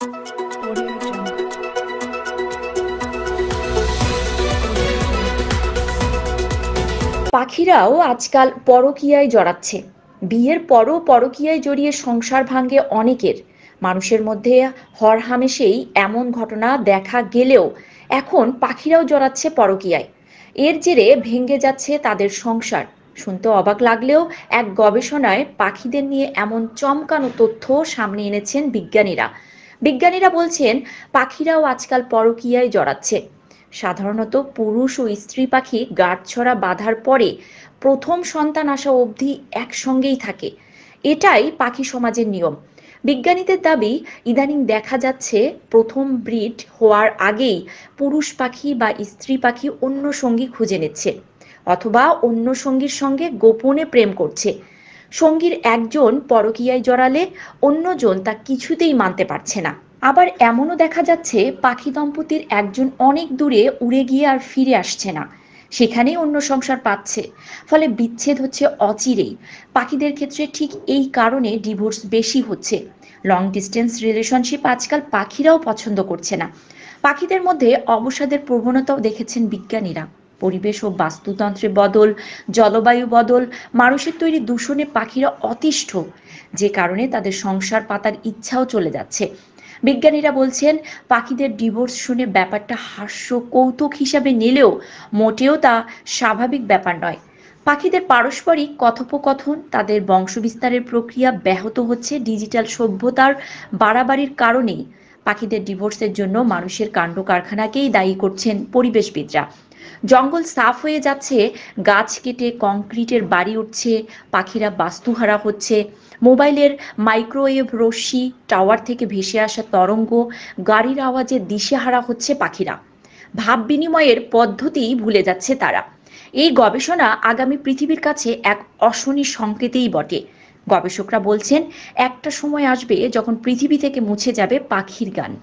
Audio Jungle. পাখিরাও আজকাল পরকীয়ায় জড়াচ্ছে। বিয়ের পরও পরকীয়ায় জড়িয়ে সংসার ভাঙে অনেকের। মানুষের মধ্যে হরহামেশেই এমন ঘটনা দেখা গেলেও এখন পাখিরাও জড়াচ্ছে পরকীয়ায়। এর জেরে ভেঙে যাচ্ছে তাদের সংসার। শুনতে অবাক লাগলেও এক গবেষণায় পাখিদের নিয়ে এমন চমকানো তথ্য সামনে এনেছেন বিজ্ঞানীরা। বিজ্ঞানীরা বলছেন পাখিরাও আজকাল পরকীয়ায় জড়াচ্ছে। সাধারণত পুরুষ ও স্ত্রী পাখি গাঁটছড়া বাঁধার পরে প্রথম সন্তান আসা অবধি একসঙ্গেই থাকে। এটাই পাখি সমাজের নিয়ম। বিজ্ঞানীদের দাবি, ইদানিং দেখা যাচ্ছে প্রথম ব্রিড হওয়ার আগেই পুরুষ পাখি বা স্ত্রী পাখি অন্য সঙ্গী খুঁজে নিচ্ছে, অথবা অন্য সঙ্গীর সঙ্গে গোপনে প্রেম করছে। সঙ্গীর একজন পরকীয়ায় জড়ালে অন্যজন তা কিছুতেই মানতে পারছে না। আবার এমনও দেখা যাচ্ছে পাখি দম্পতির একজন অনেক দূরে উড়ে গিয়ে আর ফিরে আসছে না, সেখানেই অন্য সংসার পাচ্ছে। ফলে বিচ্ছেদ হচ্ছে অচিরেই। পাখিদের ক্ষেত্রে ঠিক এই কারণে ডিভোর্স বেশি হচ্ছে। লং ডিস্টেন্স রিলেশনশিপ আজকাল পাখিরাও পছন্দ করছে না। পাখিদের মধ্যে অবসাদের প্রবণতাও দেখেছেন বিজ্ঞানীরা। পরিবেশ ও বাস্তুতন্ত্রের বদল, জলবায়ু বদল, মানুষের তৈরি দূষণে পাখিরা অতিষ্ঠ, যে কারণে তাদের সংসার পাতার ইচ্ছাও চলে যাচ্ছে। বিজ্ঞানীরা বলছেন পাখিদের ডিভোর্স শুনে ব্যাপারটা হাস্য কৌতুক হিসাবে নিলেও মোটেও তা স্বাভাবিক ব্যাপার নয়। পাখিদের পারস্পরিক কথোপকথন, তাদের বংশবিস্তারের প্রক্রিয়া ব্যাহত হচ্ছে ডিজিটাল সভ্যতার বাড়াবাড়ির কারণেই। পাখিদের ডিভোর্সের জন্য মানুষের কাণ্ড কারখানাকেই দায়ী করছেন পরিবেশবিদরা। জঙ্গল সাফ হয়ে যাচ্ছে, গাছ কেটে কংক্রিটের বাড়ি উঠছে, পাখিরা বাস্তুহারা হচ্ছে। মোবাইলের মাইক্রোওয়েভ রশ্মি, টাওয়ার থেকে ভেসে আসা তরঙ্গ, গাড়ির আওয়াজে দিশেহারা হচ্ছে পাখিরা। ভাব বিনিময়ের পদ্ধতি ভুলে যাচ্ছে তারা। এই গবেষণা আগামী পৃথিবীর কাছে এক অশনি সংকেতেই বটে। গবেষকরা বলছেন একটা সময় আসবে যখন পৃথিবী থেকে মুছে যাবে পাখির গান।